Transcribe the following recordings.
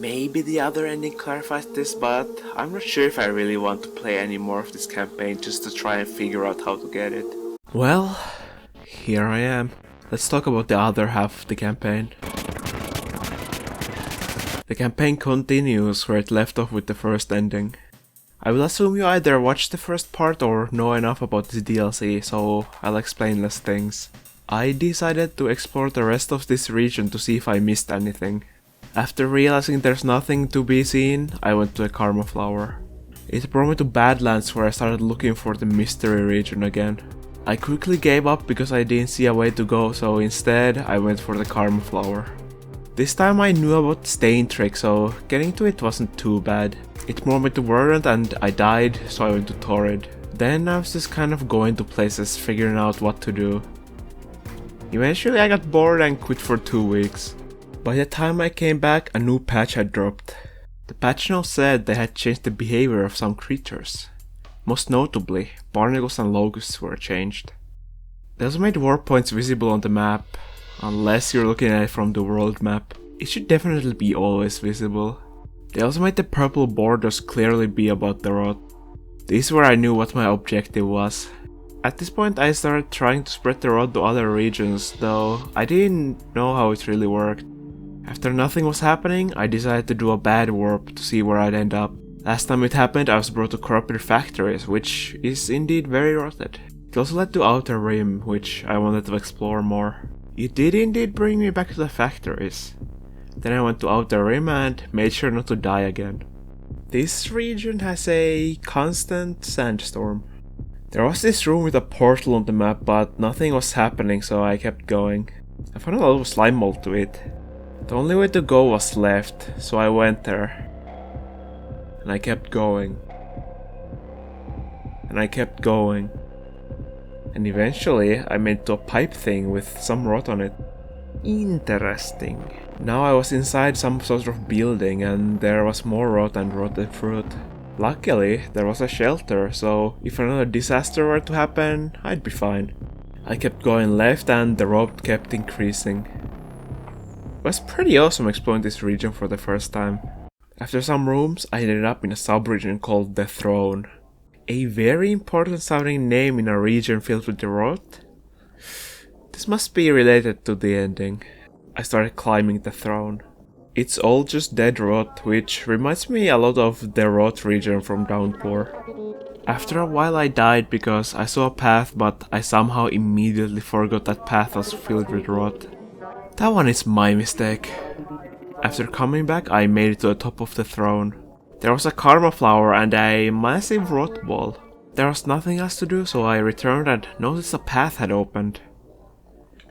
Maybe the other ending clarifies this, but I'm not sure if I really want to play any more of this campaign just to try and figure out how to get it. Well, here I am. Let's talk about the other half of the campaign. The campaign continues where it left off with the first ending. I will assume you either watched the first part or know enough about this DLC, so I'll explain less things. I decided to explore the rest of this region to see if I missed anything. After realizing there's nothing to be seen, I went to a Karma Flower. It brought me to Badlands where I started looking for the mystery region again. I quickly gave up because I didn't see a way to go, so instead I went for the Karma Flower. This time I knew about the stain trick, so getting to it wasn't too bad. It brought me to Verdant and I died, so I went to Torrid. Then I was just kind of going to places, figuring out what to do. Eventually I got bored and quit for 2 weeks. By the time I came back, a new patch had dropped. The patch notes said they had changed the behavior of some creatures. Most notably, barnacles and locusts were changed. They also made warp points visible on the map, unless you're looking at it from the world map. It should definitely be always visible. They also made the purple borders clearly be about the rot. This is where I knew what my objective was. At this point I started trying to spread the rot to other regions, though I didn't know how it really worked. After nothing was happening, I decided to do a bad warp to see where I'd end up. Last time it happened, I was brought to corrupted factories, which is indeed very rotted. It also led to Outer Rim, which I wanted to explore more. It did indeed bring me back to the factories. Then I went to Outer Rim and made sure not to die again. This region has a constant sandstorm. There was this room with a portal on the map, but nothing was happening, so I kept going. I found a lot of slime mold to it. The only way to go was left, so I went there. And I kept going. And I kept going. And eventually I made it to a pipe thing with some rot on it. Interesting. Now I was inside some sort of building and there was more rot and rotted fruit. Luckily, there was a shelter, so if another disaster were to happen, I'd be fine. I kept going left and the rot kept increasing. It was pretty awesome exploring this region for the first time. After some rooms, I ended up in a sub-region called the Throne. A very important sounding name in a region filled with the rot? This must be related to the ending. I started climbing the throne. It's all just dead rot, which reminds me a lot of the rot region from Downpour. After a while I died because I saw a path, but I somehow immediately forgot that path was filled with rot. That one is my mistake. After coming back, I made it to the top of the throne. There was a karma flower and a massive rot ball. There was nothing else to do, so I returned and noticed a path had opened.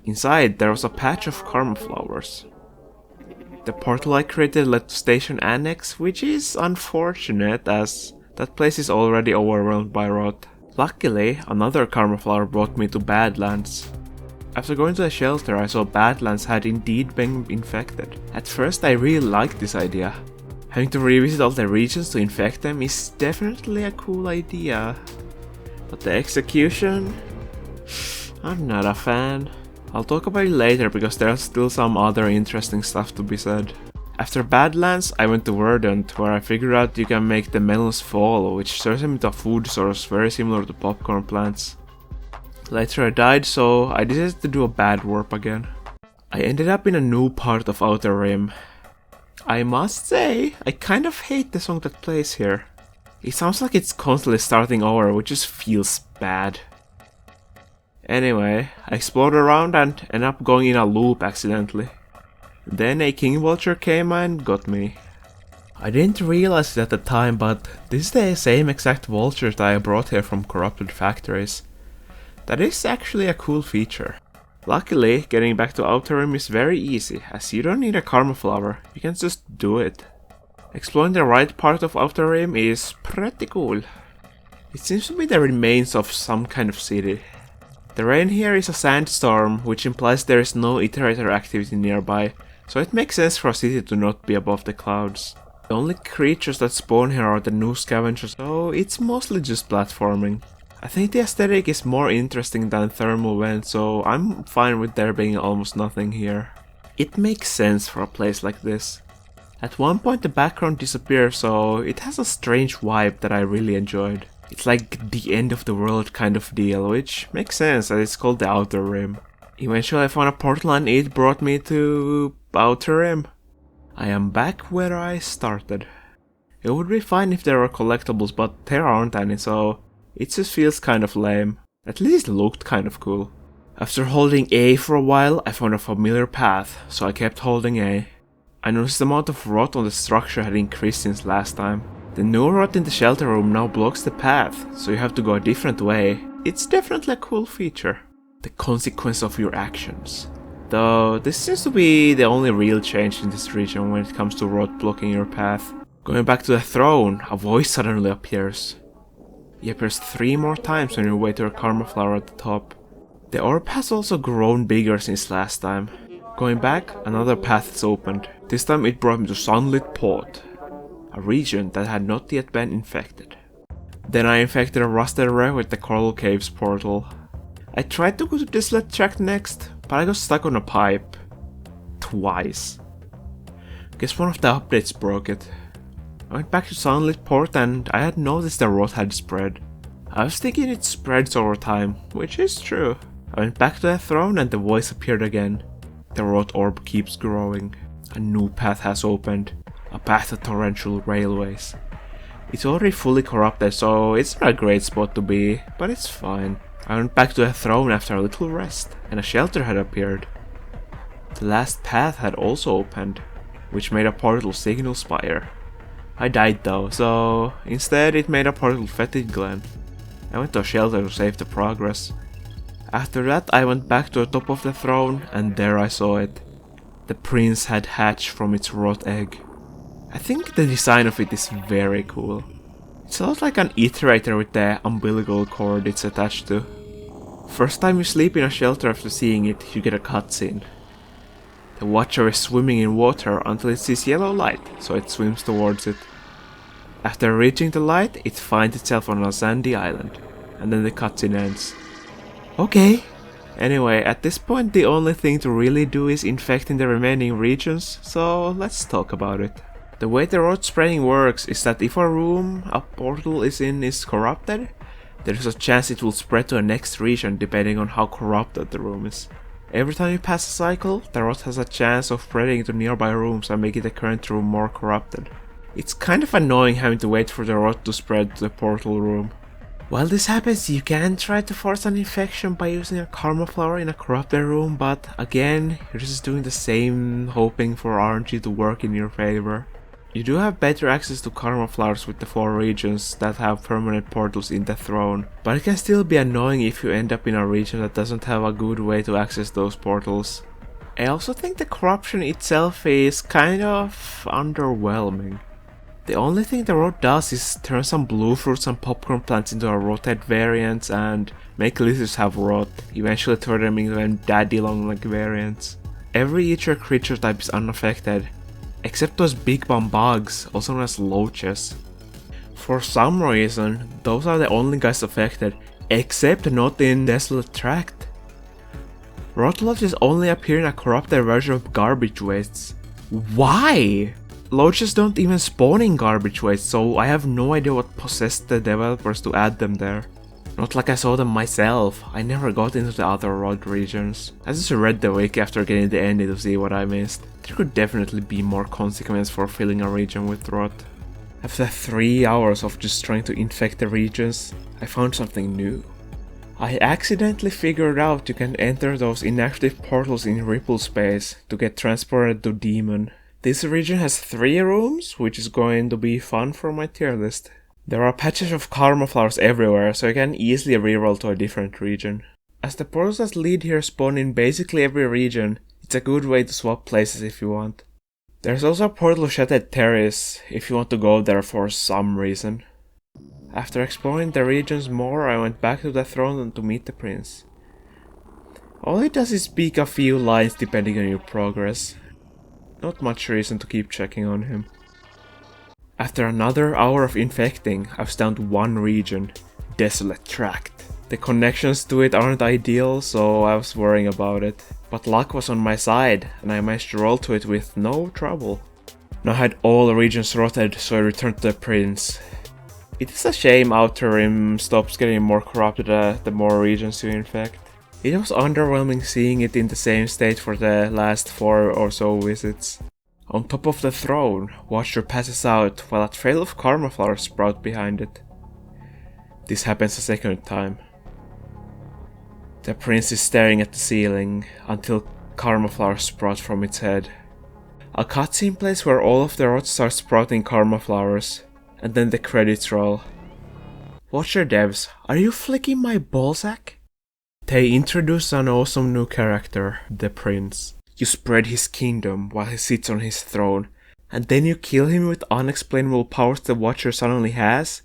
Inside, there was a patch of karma flowers. The portal I created led to Station Annex, which is unfortunate as that place is already overwhelmed by rot. Luckily, another karma flower brought me to Badlands. After going to the shelter, I saw Badlands had indeed been infected. At first I really liked this idea. Having to revisit all the regions to infect them is definitely a cool idea. But the execution? I'm not a fan. I'll talk about it later because there's still some other interesting stuff to be said. After Badlands, I went to Verdant, where I figured out you can make the melons fall, which turns them into a food source very similar to popcorn plants. Later I died, so I decided to do a bad warp again. I ended up in a new part of Outer Rim. I must say, I kind of hate the song that plays here. It sounds like it's constantly starting over, which just feels bad. Anyway, I explored around and ended up going in a loop accidentally. Then a king vulture came and got me. I didn't realize it at the time, but this is the same exact vulture that I brought here from corrupted factories. That is actually a cool feature. Luckily, getting back to Outer Rim is very easy, as you don't need a karma flower, you can just do it. Exploring the right part of Outer Rim is pretty cool. It seems to be the remains of some kind of city. The rain here is a sandstorm, which implies there is no iterator activity nearby, so it makes sense for a city to not be above the clouds. The only creatures that spawn here are the new scavengers, so it's mostly just platforming. I think the aesthetic is more interesting than thermal vent, so I'm fine with there being almost nothing here. It makes sense for a place like this. At one point the background disappears, so it has a strange vibe that I really enjoyed. It's like the end of the world kind of deal, which makes sense as it's called the Outer Rim. Eventually I found a portal and it brought me to Outer Rim. I am back where I started. It would be fine if there were collectibles, but there aren't any, so it just feels kind of lame. At least it looked kind of cool. After holding A for a while, I found a familiar path, so I kept holding A. I noticed the amount of rot on the structure had increased since last time. The new rot in the shelter room now blocks the path, so you have to go a different way. It's definitely a cool feature. The consequence of your actions. Though this seems to be the only real change in this region when it comes to rot blocking your path. Going back to the throne, a voice suddenly appears. He appears 3 more times on your way to a karma flower at the top. The orb has also grown bigger since last time. Going back, another path is opened. This time it brought me to Sunlit Port, a region that had not yet been infected. Then I infected a rusted wreck with the Coral Caves portal. I tried to go to Desolate Tract next, but I got stuck on a pipe. Twice. Guess one of the updates broke it. I went back to Sunlit Port and I had noticed the rot had spread. I was thinking it spreads over time, which is true. I went back to the throne and the voice appeared again. The rot orb keeps growing. A new path has opened. A path to torrential railways. It's already fully corrupted, so it's not a great spot to be, but it's fine. I went back to the throne after a little rest, and a shelter had appeared. The last path had also opened, which made a portal signal spire. I died though, so instead it made a portal Fetid Glen. I went to a shelter to save the progress. After that I went back to the top of the throne and there I saw it. The prince had hatched from its rot egg. I think the design of it is very cool. It's a lot like an iterator with the umbilical cord it's attached to. First time you sleep in a shelter after seeing it, you get a cutscene. The watcher is swimming in water until it sees yellow light, so it swims towards it. After reaching the light, it finds itself on a sandy island, and then the cutscene ends. Okay. Anyway, at this point the only thing to really do is infecting the remaining regions, so let's talk about it. The way the rot spreading works is that if a room a portal is in is corrupted, there is a chance it will spread to the next region depending on how corrupted the room is. Every time you pass a cycle, the rot has a chance of spreading to nearby rooms and making the current room more corrupted. It's kind of annoying having to wait for the rot to spread to the portal room. While this happens, you can try to force an infection by using a karma flower in a corrupted room, but again, you're just doing the same, hoping for RNG to work in your favor. You do have better access to karma flowers with the 4 regions that have permanent portals in the throne, but it can still be annoying if you end up in a region that doesn't have a good way to access those portals. I also think the corruption itself is kind of underwhelming. The only thing the rot does is turn some blue fruits and popcorn plants into a rotted variants and make lizards have rot, eventually turn them into daddy long leg variants. Every eater creature type is unaffected, except those big bomb bugs, also known as loaches. For some reason, those are the only guys affected, except not in Desolate Tract. Rot loaches only appear in a corrupted version of garbage wastes. Why? Loaches don't even spawn in garbage wastes, so I have no idea what possessed the developers to add them there. Not like I saw them myself, I never got into the other rot regions. I just read the wiki after getting the ending to see what I missed. There could definitely be more consequence for filling a region with rot. After 3 hours of just trying to infect the regions, I found something new. I accidentally figured out you can enter those inactive portals in Ripple Space to get transported to Demon. This region has 3 rooms, which is going to be fun for my tier list. There are patches of karma flowers everywhere, so you can easily reroll to a different region. As the portals that lead here spawn in basically every region, it's a good way to swap places if you want. There's also a portal of Shattered Terrace, if you want to go there for some reason. After exploring the regions more, I went back to the throne to meet the prince. All he does is speak a few lines depending on your progress. Not much reason to keep checking on him. After another hour of infecting, I was down to 1 region, Desolate Tract. The connections to it aren't ideal, so I was worrying about it. But luck was on my side, and I managed to roll to it with no trouble. Now had all regions rotted, so I returned to the prince. It is a shame Outer Rim stops getting more corrupted the more regions you infect. It was underwhelming seeing it in the same state for the last 4 or so visits. On top of the throne, Watcher passes out while a trail of karma flowers sprout behind it. This happens a second time. The prince is staring at the ceiling until karma flowers sprout from its head. A cutscene plays where all of the rods start sprouting karma flowers, and then the credits roll. Watcher devs, are you flicking my ballsack? They introduce an awesome new character, the prince. You spread his kingdom while he sits on his throne, and then you kill him with unexplainable powers the Watcher suddenly has?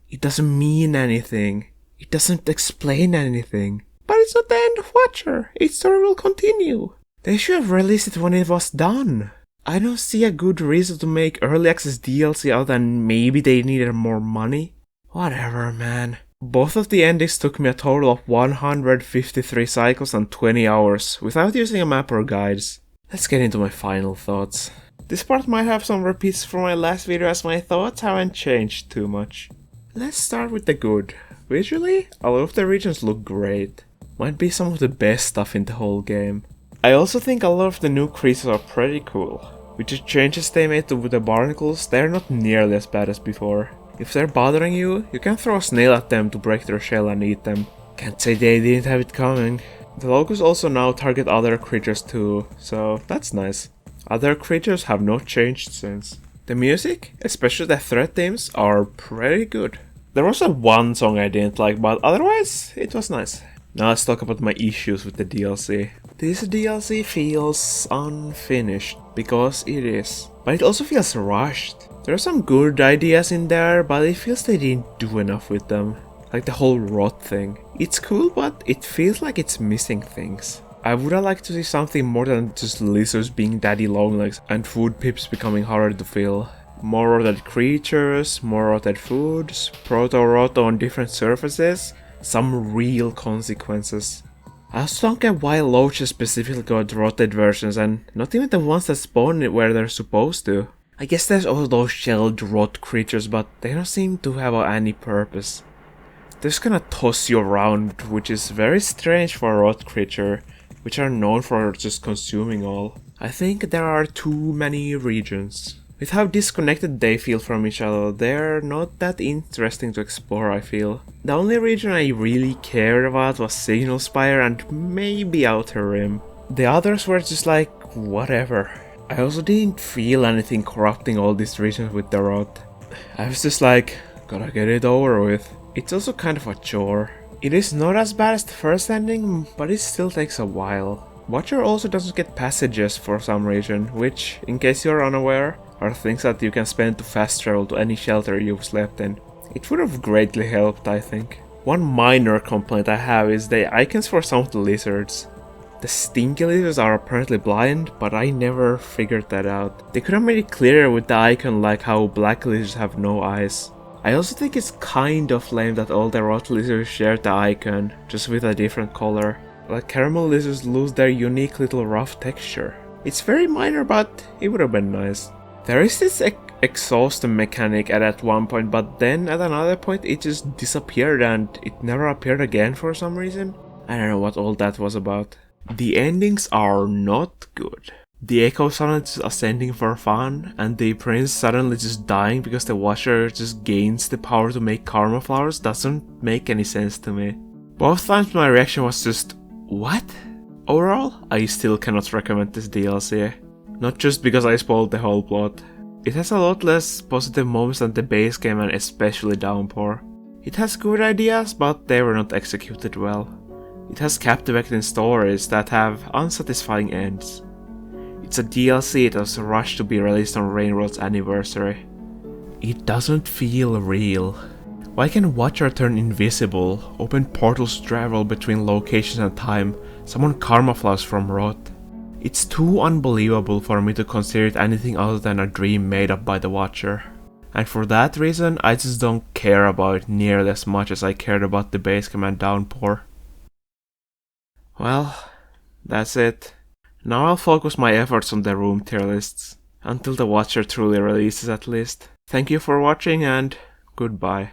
It doesn't mean anything. It doesn't explain anything. But it's not the end of Watcher. Its story will continue. They should have released it when it was done. I don't see a good reason to make early access DLC other than maybe they needed more money. Whatever, man. Both of the endings took me a total of 153 cycles and 20 hours, without using a map or guides. Let's get into my final thoughts. This part might have some repeats from my last video as my thoughts haven't changed too much. Let's start with the good. Visually, a lot of the regions look great. Might be some of the best stuff in the whole game. I also think a lot of the new creatures are pretty cool. With the changes they made to the barnacles, they're not nearly as bad as before. If they're bothering you, you can throw a snail at them to break their shell and eat them. Can't say they didn't have it coming. The locals also now target other creatures too, so that's nice. Other creatures have not changed since. The music, especially the threat themes, are pretty good. There was one song I didn't like, but otherwise, it was nice. Now let's talk about my issues with the DLC. This DLC feels unfinished, because it is. But it also feels rushed. There are some good ideas in there, but it feels they didn't do enough with them. Like the whole rot thing. It's cool, but it feels like it's missing things. I would have liked to see something more than just lizards being daddy longlegs and food pips becoming harder to fill. More rotted creatures, more rotted foods, proto-rot on different surfaces, some real consequences. I also don't get why loaches specifically got rotted versions and not even the ones that spawn where they're supposed to. I guess there's all those shelled rot creatures, but they don't seem to have any purpose. They're just gonna toss you around, which is very strange for a rot creature, which are known for just consuming all. I think there are too many regions. With how disconnected they feel from each other, they're not that interesting to explore, I feel. The only region I really cared about was Signal Spire and maybe Outer Rim. The others were just like, whatever. I also didn't feel anything corrupting all these regions with the rot. I was just like, gotta get it over with. It's also kind of a chore. It is not as bad as the first ending, but it still takes a while. Watcher also doesn't get passages for some reason, which, in case you're unaware, are things that you can spend to fast travel to any shelter you've slept in. It would have greatly helped, I think. One minor complaint I have is the icons for some of the lizards. The stinky lizards are apparently blind, but I never figured that out. They could have made it clearer with the icon, like how black lizards have no eyes. I also think it's kind of lame that all the rot lizards share the icon, just with a different color. Like caramel lizards lose their unique little rough texture. It's very minor, but it would have been nice. There is this exhaust mechanic at one point, but then at another point it just disappeared and it never appeared again for some reason. I don't know what all that was about. The endings are not good. The Echo suddenly just ascending for fun, and the Prince suddenly just dying because the Watcher just gains the power to make karma flowers doesn't make any sense to me. Both times my reaction was just, what? Overall, I still cannot recommend this DLC. Not just because I spoiled the whole plot. It has a lot less positive moments than the base game and especially Downpour. It has good ideas, but they were not executed well. It has captivating stories that have unsatisfying ends. It's a DLC that was rushed to be released on Rainworld's anniversary. It doesn't feel real. Why can Watcher turn invisible, open portals to travel between locations and time, summon karma flowers from rot? It's too unbelievable for me to consider it anything other than a dream made up by the Watcher. And for that reason, I just don't care about it nearly as much as I cared about the base game and Downpour. Well, that's it. Now I'll focus my efforts on the room tier lists. Until the Watcher truly releases, at least. Thank you for watching, and goodbye.